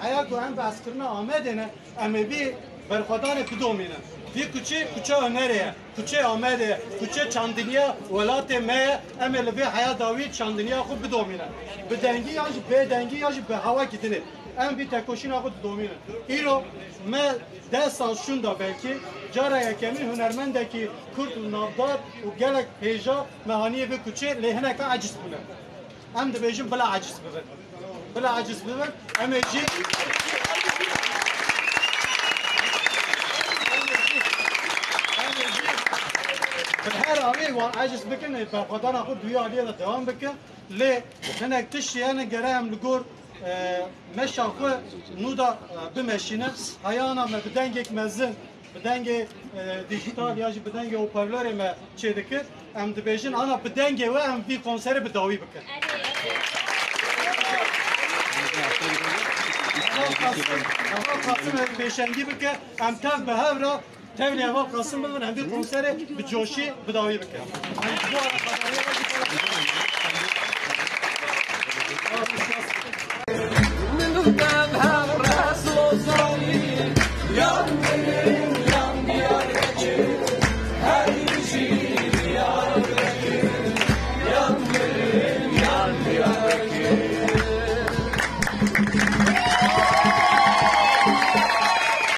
Ayak hem baskırına Ahmet'ine ama bir berfadan kudomine. Bir kuçe önereye, kuçe Ahmet'e, kuçe Çandiniye, velatı me, emel bir hayat davi Çandiniye ku bidomine. Bir dengi yacı, be dengi yacı be hava gidini. Em bir tekoşina ku domine. İro me desan şunda belki caraya kemin hünermendeki Kürt navdar u gelek heja mehaniye bir kuçe lehine ka aciz bile. Em de bejim bela aciz bile. Bela aciz bile. Emeci her abi var aciz bikin fadan akı dünya aliye de devam bikin le henek tiş yani gerem ligor meşakı nuda bimeşine hayana me bedengek mezin bedenge dijital ya bedenge hoparlör me çedikir em dibejin ana bedenge ve em bir konseri bedavi bikin Kasım beşengi bikin em tev behevra Tevliye var Kasım'ın hem bir konseri bir coşu bir davi bikin. Bu arada